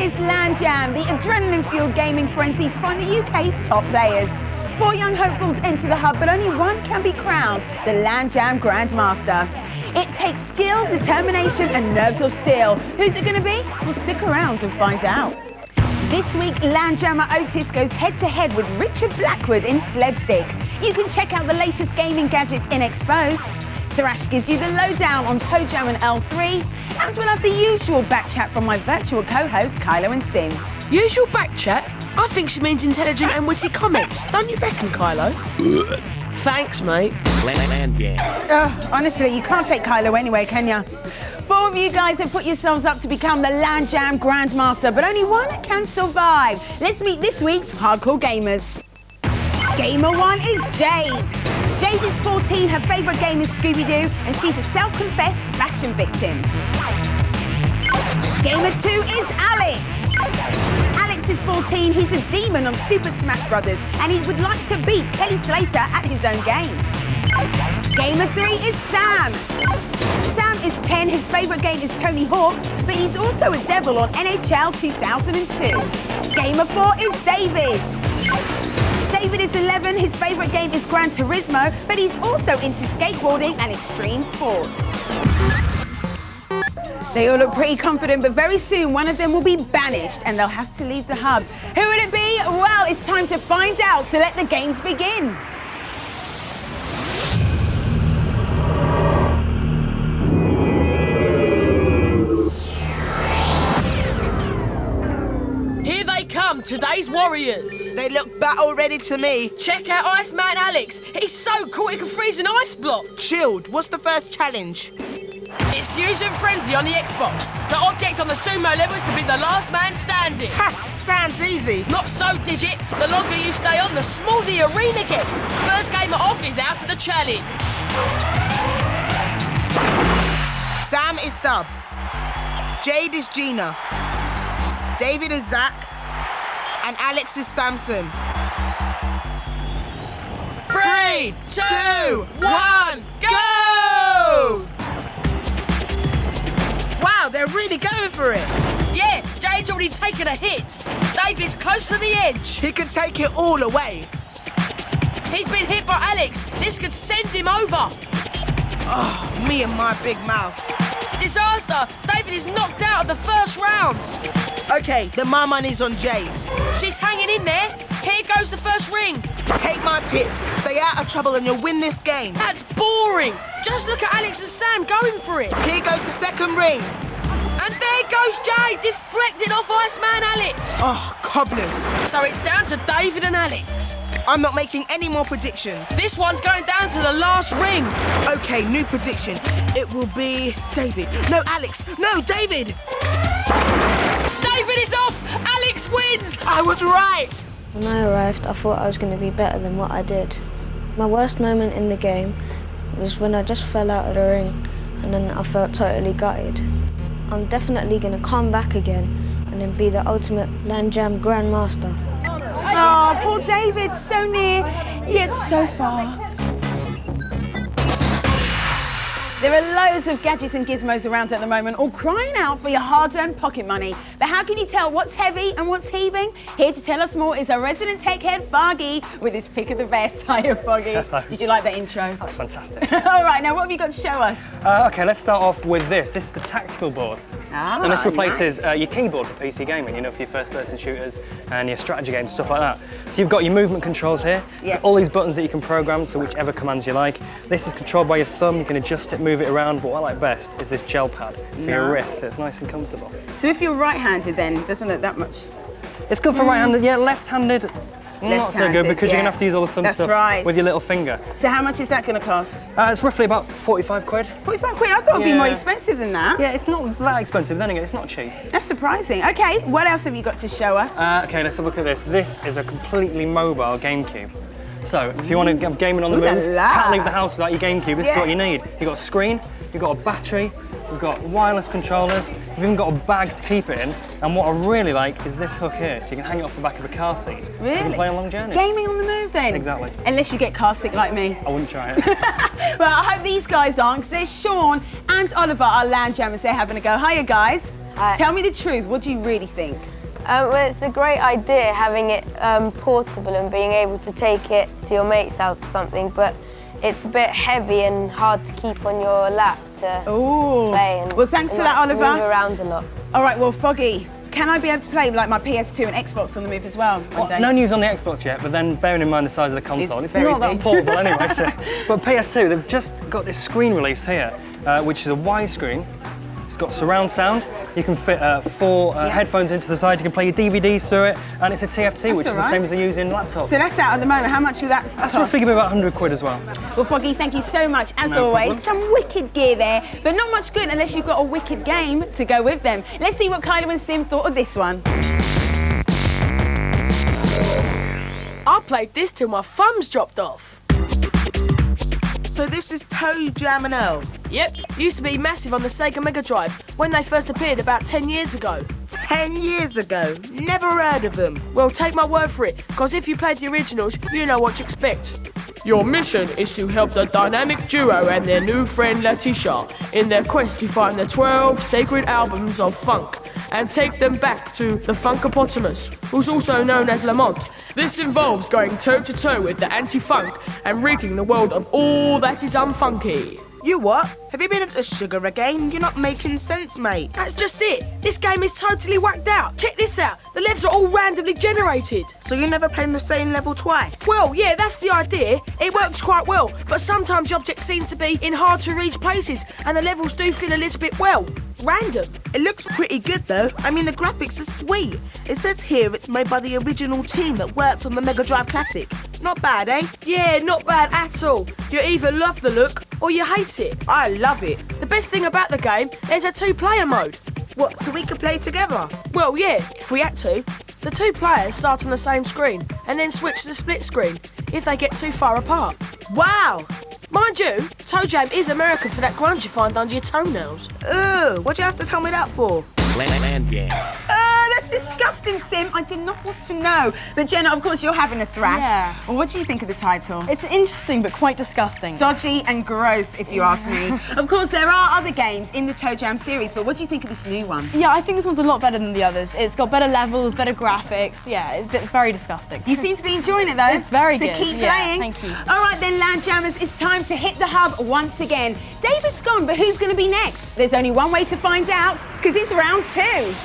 is Lan Jam, the adrenaline-fueled gaming frenzy to find the UK's top players. 4 young hopefuls enter the hub, but only one can be crowned the Lan Jam Grandmaster. It takes skill, determination, and nerves of steel. Who's it going to be? Well, stick around and find out. This week, Lan Jammer Otis goes head-to-head with Richard Blackwood in sled stick. You can check out the latest gaming gadgets in Exposed. Thrash gives you the lowdown on Toe Jam and Earl 3, and we'll have the usual back chat from my virtual co-hosts Kylo and Sim. Usual back chat? I think she means intelligent and witty comments. Don't you reckon, Kylo? Thanks, mate. Lan Jam. Honestly, you can't take Kylo anyway, can ya? 4 of you guys have put yourselves up to become the Lan Jam Grandmaster, but only one can survive. Let's meet this week's hardcore gamers. Gamer 1 is Jade. Jade is 14, her favourite game is Scooby-Doo, and she's a self-confessed fashion victim. Gamer 2 is Alex. Alex is 14, he's a demon on Super Smash Brothers, and he would like to beat Kelly Slater at his own game. Gamer 3 is Sam. Sam is 10, his favourite game is Tony Hawk's, but he's also a devil on NHL 2002. Gamer 4 is David. David is 11, his favourite game is Gran Turismo, but he's also into skateboarding and extreme sports. They all look pretty confident, but very soon one of them will be banished and they'll have to leave the hub. Who would it be? Well, it's time to find out, so let the games begin. Today's warriors. They look battle ready to me. Check out Iceman Alex. He's so cool he can freeze an ice block. Shield, what's the first challenge? It's Fuzion Frenzy on the Xbox. The object on the sumo level is to be the last man standing. Ha! Sounds easy. Not so, Digit. The longer you stay on, the smaller the arena gets. First gamer off is out of the challenge. Sam is Dub. Jade is Gina. David is Zach. And Alex is Samson. 3, 2, 1, go! Wow, they're really going for it. Yeah, Jade's already taken a hit. David's close to the edge. He can take it all away. He's been hit by Alex. This could send him over. Oh, me and my big mouth. Disaster! David is knocked out of the first round. Okay, then my money's on Jade. She's hanging in there. Here goes the first ring. Take my tip. Stay out of trouble and you'll win this game. That's boring. Just look at Alex and Sam going for it. Here goes the second ring. And there goes Jade, deflected off Iceman Alex. Oh, cobblers. So it's down to David and Alex. I'm not making any more predictions. This one's going down to the last ring. Okay, new prediction. It will be David. No, Alex. No, David. David is off. Alex wins. I was right. When I arrived, I thought I was going to be better than what I did. My worst moment in the game was when I just fell out of the ring and then I felt totally gutted. I'm definitely going to come back again and then be the ultimate Lan Jam Grandmaster. Oh, poor David, so near, yet so far. There are loads of gadgets and gizmos around at the moment, all crying out for your hard-earned pocket money. But how can you tell what's heavy and what's heaving? Here to tell us more is our resident tech head, Foggy, with his pick of the best. Hiya, Foggy. Did you like that intro? That's fantastic. All right, now what have you got to show us? Okay, let's start off with this. This is the tactical board. And this replaces your keyboard for PC gaming, you know, for your first-person shooters and your strategy games, stuff like that. So you've got your movement controls here, all these buttons that you can program to whichever commands you like. This is controlled by your thumb, you can adjust it, move it around, but what I like best is this gel pad for your wrist, so it's nice and comfortable. So if you're right-handed then, it doesn't look that much? It's good for right-handed, yeah, left-handed. Not so good because you're going to have to use all the thumb stuff with your little finger. So how much is that going to cost? It's roughly about 45 quid. 45 quid? I thought it would be more expensive than that. Yeah, it's not that expensive, then again, it's not cheap. That's surprising. Okay, what else have you got to show us? Okay, let's have a look at this. This is a completely mobile Gamecube. So if you want to get gaming on the move, can't leave the house without your Gamecube, this is what you need. You've got a screen, you've got a battery, you've got wireless controllers, you've even got a bag to keep it in, and what I really like is this hook here, so you can hang it off the back of a car seat. Really? So you can play on long journeys. Gaming on the move then? Exactly. Unless you get car sick like me. I wouldn't try it. Well, I hope these guys aren't, because there's Sean and Oliver, our Lan Jammers, they're having a go. Hiya guys. Hi. Tell me the truth, what do you really think? Well, it's a great idea having it portable and being able to take it to your mate's house or something, but it's a bit heavy and hard to keep on your lap to play. And, well, thanks for that, Oliver. Move around a lot. All right, well, Foggy, can I be able to play like my PS2 and Xbox on the move as well one day? No news on the Xbox yet, but then bearing in mind the size of the console, it's very not that big. portable anyway. So. But PS2, they've just got this screen released here, which is a widescreen. It's got surround sound. You can fit 4 headphones into the side. You can play your DVDs through it, and it's a TFT, which is the same as they use in laptops. So that's out at the moment. How much will that That's cost? roughly about 100 quid as well. Well, Foggy, thank you so much, as No always. problem. Some wicked gear there, but not much good unless you've got a wicked game to go with them. Let's see what Kylo and Sim thought of this one. I played this till my thumbs dropped off. So this is Toe Jam and Earl. Yep, used to be massive on the Sega Mega Drive when they first appeared about 10 years ago. 10 years ago. Never heard of them. Well, take my word for it, because if you played the originals, you know what to expect. Your mission is to help the dynamic duo and their new friend Letitia in their quest to find the 12 sacred albums of funk and take them back to the Funkapotamus, who's also known as Lamont. This involves going toe-to-toe with the anti-funk and ridding the world of all that is unfunky. You what? Have you been at the sugar again? You're not making sense, mate. That's just it. This game is totally whacked out. Check this out. The levels are all randomly generated. So you're never playing the same level twice? Well, yeah, that's the idea. It works quite well, but sometimes the object seems to be in hard-to-reach places, and the levels do feel a little bit, well, random. It looks pretty good, though. I mean, the graphics are sweet. It says here it's made by the original team that worked on the Mega Drive Classic. Not bad, eh? Yeah, not bad at all. You either love the look or you hate it. I love it. The best thing about the game, there's a 2-player mode. What, so we could play together? Well, yeah, if we had to. The 2 players start on the same screen and then switch to the split screen if they get too far apart. Wow! Mind you, Toe Jam is American for that grunge you find under your toenails. Ugh, what'd you have to tell me that for? Lan Jam. That's disgusting, Sim. I did not want to know. But Jenna, of course, you're having a thrash. Yeah. Well, what do you think of the title? It's interesting, but quite disgusting. Dodgy and gross, if you ask me. Of course, there are other games in the Toe Jam series, but what do you think of this new one? Yeah, I think this one's a lot better than the others. It's got better levels, better graphics. Yeah, it's very disgusting. You seem to be enjoying it, though. It's very so good. keep Yeah, playing. thank you. All right, then, Lan Jammers, it's time to hit the hub once again. David's gone, but who's going to be next? There's only one way to find out, because it's round 2.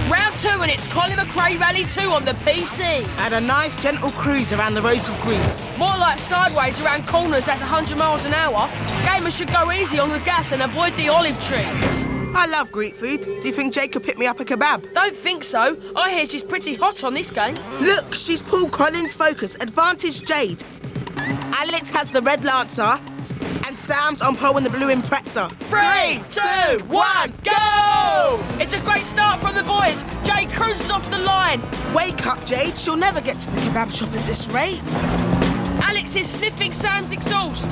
Round 2 and it's Colin McRae Rally 2 on the PC. And a nice gentle cruise around the roads of Greece. More like sideways around corners at 100 miles an hour. Gamers should go easy on the gas and avoid the olive trees. I love Greek food. Do you think Jake could pick me up a kebab? Don't think so. I hear she's pretty hot on this game. Look, she's pulled Colin's focus. Advantage Jade. Alex has the red Lancer. And Sam's on pole in the blue Impreza. 3, 2, 1, go! It's a great start from the boys. Jade cruises off the line. Wake up, Jade. She'll never get to the kebab shop at this rate. Alex is sniffing Sam's exhaust.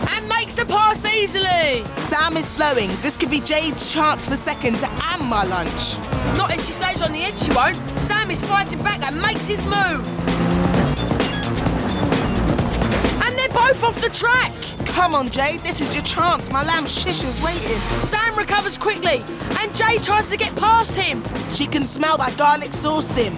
And makes a pass easily. Sam is slowing. This could be Jade's chance for second and my lunch. Not if she stays on the edge, she won't. Sam is fighting back and makes his move. And they're both off the track. Come on, Jade. This is your chance. My lamb Shisha's waiting. Sam recovers quickly, and Jade tries to get past him. She can smell that garlic sauce, Sim.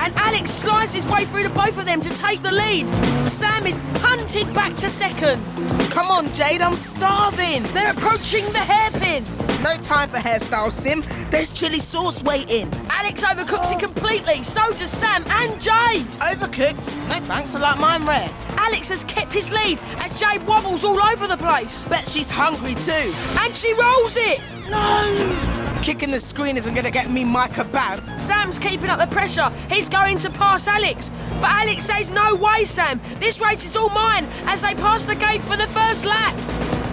And Alex slides his way through the both of them to take the lead. Sam is punted back to second. Come on, Jade. I'm starving. They're approaching the hairpin. No time for hairstyle, Sim. There's chili sauce waiting. Alex overcooks it completely. So does Sam and Jade. Overcooked? No thanks. I like mine rare. Alex has kept his lead as Jade wobbles all over the place. Bet she's hungry too. And she rolls it. No! Kicking the screen isn't going to get me my kebab. Sam's keeping up the pressure. He's going to pass Alex. But Alex says, no way, Sam. This race is all mine as they pass the gate for the first lap.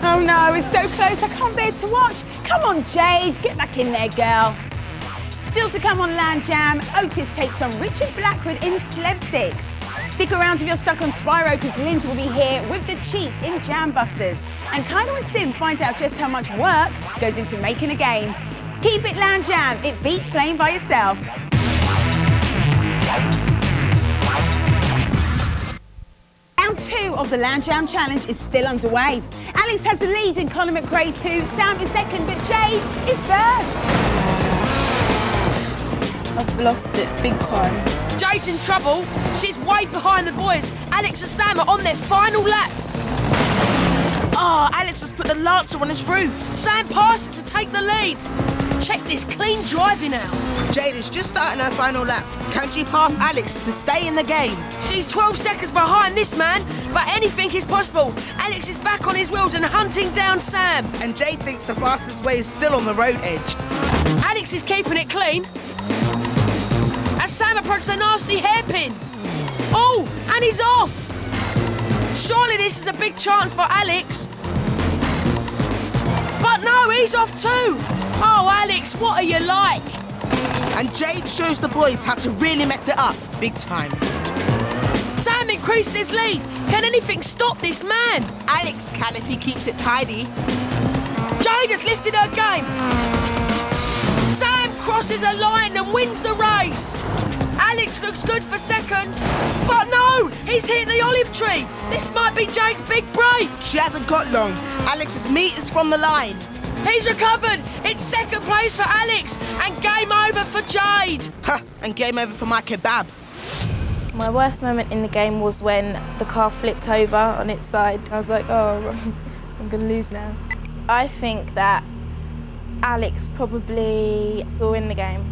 Oh no, it's so close, I can't bear to watch. Come on, Jade, get back in there, girl. Still to come on Lan Jam, Otis takes on Richard Blackwood in Slapstick. Stick around if you're stuck on Spyro, because Linz will be here with the cheats in Jam Busters. And Kylo and Sim find out just how much work goes into making a game. Keep it Lan Jam, it beats playing by yourself. Round 2 of the Lan Jam Challenge is still underway. Alex has the lead in Colin McRae 2, Sam is second, but Jade is third. I've lost it big time. Jade's in trouble. She's way behind the boys. Alex and Sam are on their final lap. Oh, Alex has put the Lancer on his roof. Sam passes to take the lead. Check this clean driving out. Jade is just starting her final lap. Can she pass Alex to stay in the game? She's 12 seconds behind this man, but anything is possible. Alex is back on his wheels and hunting down Sam. And Jade thinks the fastest way is still on the road edge. Alex is keeping it clean. As Sam approaches a nasty hairpin. Oh, and he's off. Surely this is a big chance for Alex. But no, he's off too. Oh, Alex, what are you like? And Jade shows the boys how to really mess it up, big time. Sam increases his lead. Can anything stop this man? Alex can if he keeps it tidy. Jade has lifted her game. Sam crosses a line and wins the race. Alex looks good for second, but no, he's hit the olive tree. This might be Jade's big break. She hasn't got long. Alex's meat is from the line. He's recovered. It's second place for Alex and game over for Jade. Huh, and game over for my kebab. My worst moment in the game was when the car flipped over on its side. I was like, oh, I'm gonna lose now. I think that Alex probably will win the game.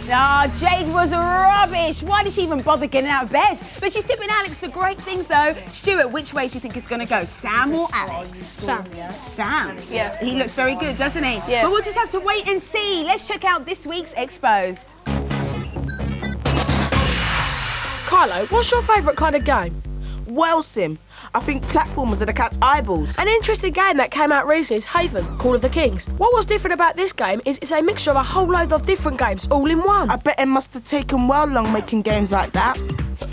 Ah, Jade was rubbish. Why did she even bother getting out of bed? But she's tipping Alex for great things, though. Stuart, which way do you think it's going to go, Sam or Alex? Sam. Sam? Yeah. He looks very good, doesn't he? Yeah. But we'll just have to wait and see. Let's check out this week's Exposed. Kylo, what's your favourite kind of game? Well, Sim, I think platformers are the cat's eyeballs. An interesting game that came out recently is Haven, Call of the Kings. What was different about this game is it's a mixture of a whole load of different games all in one. I bet it must have taken well long making games like that.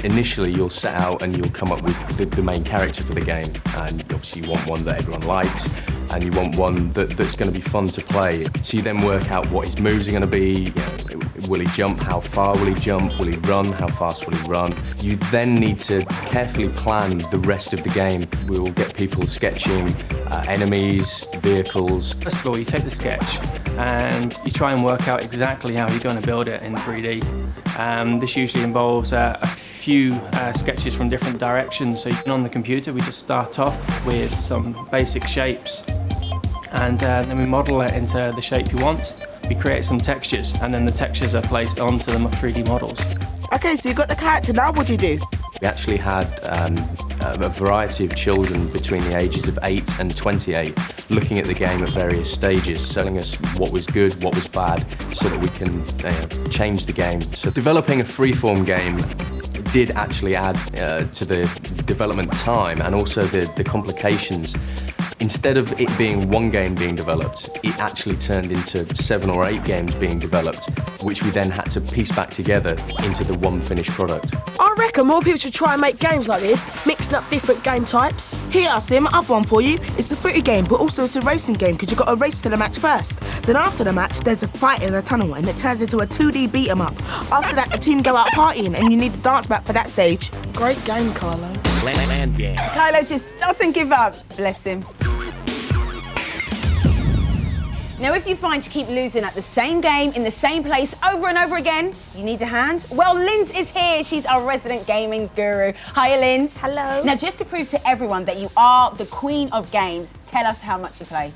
Initially, you'll set out and you'll come up with the main character for the game, and obviously you want one that everyone likes, and you want one that's going to be fun to play. So you then work out what his moves are going to be. You know, will he jump? How far will he jump? Will he run? How fast will he run? You then need to carefully plan the rest of the game. We will get people sketching enemies, vehicles. First of all, you take the sketch and you try and work out exactly how you're going to build it in 3D. This usually involves a few sketches from different directions. So on the computer, we just start off with some basic shapes, and then we model it into the shape you want. We create some textures, and then the textures are placed onto the 3D models. Okay, so you got the character, now what do you do? We actually had a variety of children between the ages of 8 and 28 looking at the game at various stages, telling us what was good, what was bad, so that we can change the game. So developing a freeform game did actually add to the development time and also the complications. Instead of it being one game being developed, it actually turned into 7 or 8 games being developed, which we then had to piece back together into the one finished product. I reckon more people should try and make games like this, mixing up different game types. Here, Sim, I've one for you. It's a footy game, but also it's a racing game because you've got to race to the match first. Then after the match, there's a fight in a tunnel and it turns into a 2D beat 'em up. After that, the team go out partying and you need a dance back for that stage. Great game, Carlo. Lan Jam. Kylo just doesn't give up. Bless him. Now, if you find you keep losing at the same game in the same place over and over again, you need a hand? Well, Linz is here. She's our resident gaming guru. Hiya, Linz. Hello. Now, just to prove to everyone that you are the queen of games, tell us how much you play.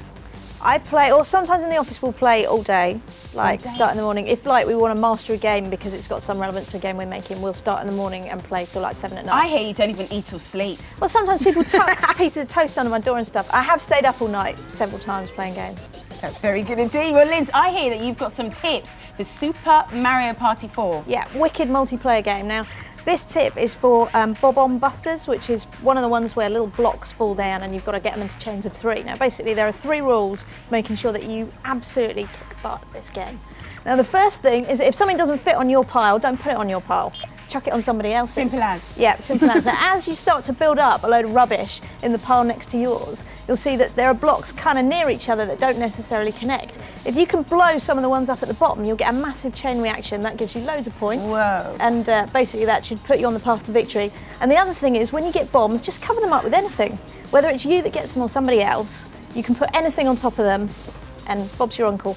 I play, or sometimes in the office we'll play all day, like start in the morning. If like we want to master a game because it's got some relevance to a game we're making, we'll start in the morning and play till like 7 at night. I hear you don't even eat or sleep. Well, sometimes people tuck pieces of toast under my door and stuff. I have stayed up all night several times playing games. That's very good indeed. Well, Linz, I hear that you've got some tips for Super Mario Party 4. Yeah, wicked multiplayer game. Now, this tip is for bob-omb busters, which is one of the ones where little blocks fall down and you've got to get them into chains of 3. Now, basically, there are 3 rules making sure that you absolutely kick butt at this game. Now, the first thing is that if something doesn't fit on your pile, don't put it on your pile. chuck it on somebody else's. Simple as. Yeah, simple as. So as you start to build up a load of rubbish in the pile next to yours, you'll see that there are blocks kind of near each other that don't necessarily connect. If you can blow some of the ones up at the bottom, you'll get a massive chain reaction. That gives you loads of points. Whoa. And basically that should put you on the path to victory. And the other thing is, when you get bombs, just cover them up with anything. Whether it's you that gets them or somebody else, you can put anything on top of them, and Bob's your uncle.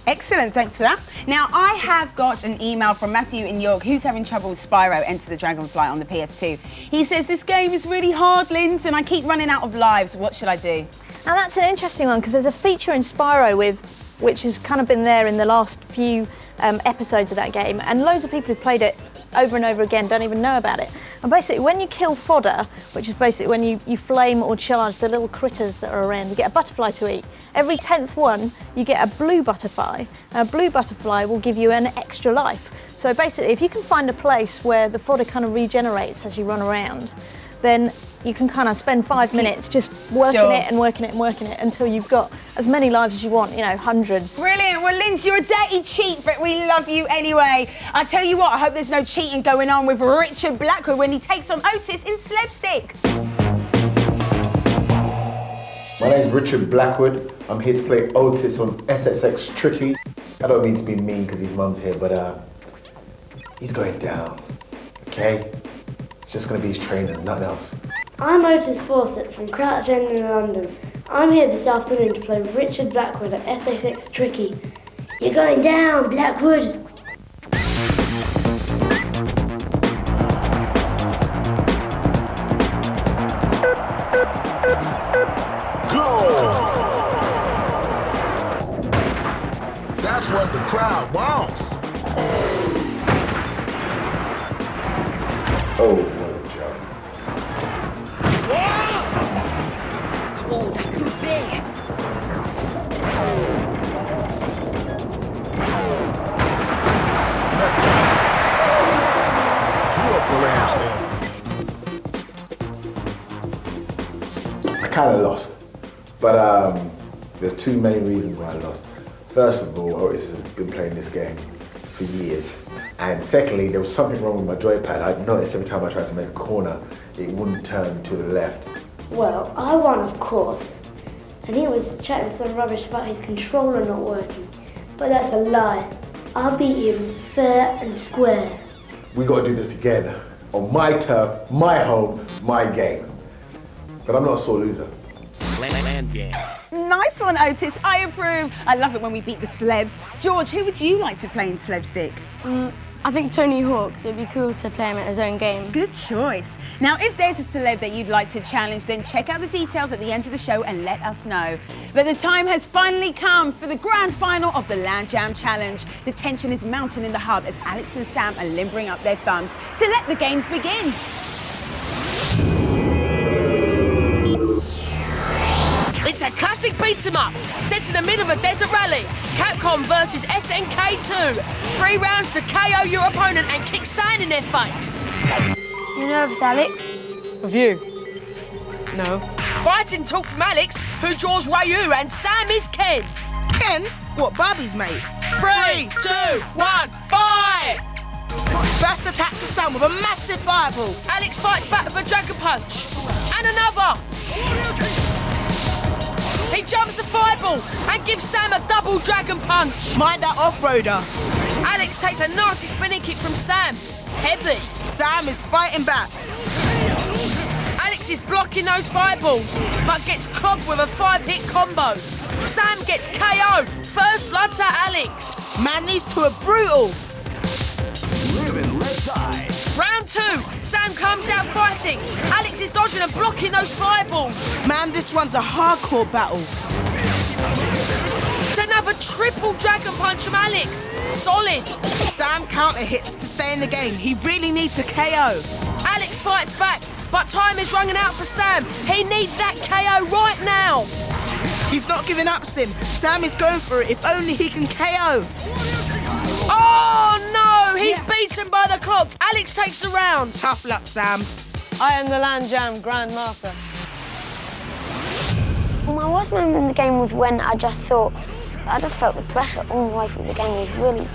Excellent, thanks for that. Now, I have got an email from Matthew in York, who's having trouble with Spyro Enter the Dragonfly on the PS2. He says, this game is really hard, Linz, and I keep running out of lives. What should I do? Now that's an interesting one, because there's a feature in Spyro which has kind of been there in the last few episodes of that game, and loads of people who've played it over and over again don't even know about it. And basically, when you kill fodder, which is basically when you flame or charge the little critters that are around, you get a butterfly to eat. Every 10th one, you get a blue butterfly. A blue butterfly will give you an extra life. So basically, if you can find a place where the fodder kind of regenerates as you run around, then you can kind of spend 5 minutes just working it and working it and working it until you've got as many lives as you want, you know, hundreds. Brilliant. Well, Linz, you're a dirty cheat, but we love you anyway. I tell you what, I hope there's no cheating going on with Richard Blackwood when he takes on Otis in Slapstick. My name's Richard Blackwood. I'm here to play Otis on SSX Tricky. I don't mean to be mean because his mum's here, but he's going down, okay? It's just going to be his trainers, nothing else. I'm Otis Fawcett from Crouch End in London. I'm here this afternoon to play Richard Blackwood at SSX Tricky. You're going down, Blackwood! That's what the crowd wants. Oh, what a job. Oh, that could be. I kind of lost, but there's two main reasons why I lost. First of all, Otis has been playing this game for years. And secondly, there was something wrong with my joypad. I noticed every time I tried to make a corner, it wouldn't turn to the left. Well, I won, of course. And he was chatting some rubbish about his controller not working. But that's a lie. I'll beat him fair and square. We got to do this again. On my turf, my home, my game. But I'm not a sore loser. Lan Jam. Nice one, Otis. I approve. I love it when we beat the celebs. George, who would you like to play in Slapstick? I think Tony Hawk's. It'd be cool to play him at his own game. Good choice. Now, if there's a celeb that you'd like to challenge, then check out the details at the end of the show and let us know. But the time has finally come for the grand final of the Lan Jam Challenge. The tension is mounting in the hub as Alex and Sam are limbering up their thumbs. So let the games begin. It's a classic beat-em-up, set in the middle of a desert rally. Capcom versus SNK2. 3 rounds to KO your opponent and kick sand in their face. You nervous, Alex? Of you? No. Fighting talk from Alex, who draws Ryu, and Sam is Ken. Ken? What, Barbie's mate? 3, 2, 1, fight! First attack to Sam with a massive fireball. Alex fights back with a dragon punch. And another. He jumps the fireball and gives Sam a double dragon punch. Mind that off-roader. Alex takes a nasty spinning kick from Sam. Heavy. Sam is fighting back. Alex is blocking those fireballs, but gets clogged with a 5-hit combo. Sam gets KO'd. First blood to Alex. Man needs to a brutal. Round 2, Sam comes out fighting. Alex is dodging and blocking those fireballs. Man, this one's a hardcore battle. It's another triple dragon punch from Alex. Solid. Sam counter hits to stay in the game. He really needs a KO. Alex fights back, but time is running out for Sam. He needs that KO right now. He's not giving up, Sim. Sam is going for it if only he can KO. Oh no, he's beaten by the clock. Alex takes the round. Tough luck, Sam. I am the Lan Jam Grandmaster. Well, my worst moment in the game was when I just felt the pressure all the way through the game. It was really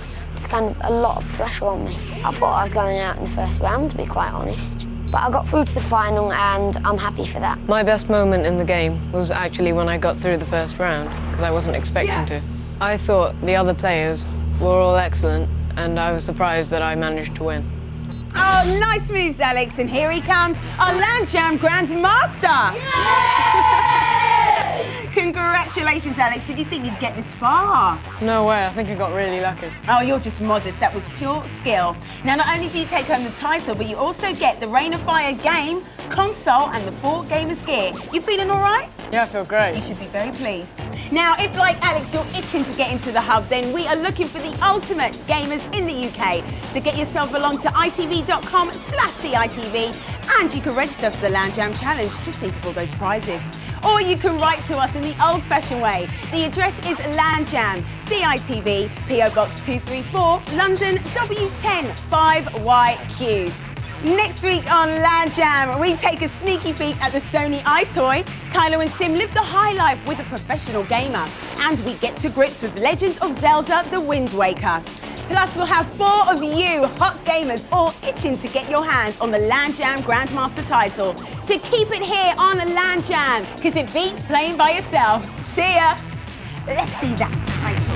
kind of a lot of pressure on me. I thought I was going out in the first round, to be quite honest. But I got through to the final and I'm happy for that. My best moment in the game was actually when I got through the first round, because I wasn't expecting to. I thought the other players were all excellent, and I was surprised that I managed to win. Oh, nice moves, Alex. And here he comes, our Lan Jam Grandmaster. Congratulations, Alex. Did you think you'd get this far? No way, I think I got really lucky. Oh, you're just modest. That was pure skill. Now, not only do you take home the title, but you also get the Rain of Fire game, console, and the 4 gamers gear. You feeling all right? Yeah, I feel great. You should be very pleased. Now, if like Alex, you're itching to get into the hub, then we are looking for the ultimate gamers in the UK. So get yourself along to itv.com/CITV, and you can register for the Lan Jam Challenge. Just think of all those prizes. Or you can write to us in the old-fashioned way. The address is Lan Jam, CITV, PO Box 234, London, W10 5YQ. Next week on Lan Jam, we take a sneaky peek at the Sony iToy. Kylo and Sim live the high life with a professional gamer. And we get to grips with Legend of Zelda, The Wind Waker. Plus, we'll have 4 of you hot gamers all itching to get your hands on the Lan Jam Grandmaster title. So keep it here on Lan Jam, because it beats playing by yourself. See ya. Let's see that title.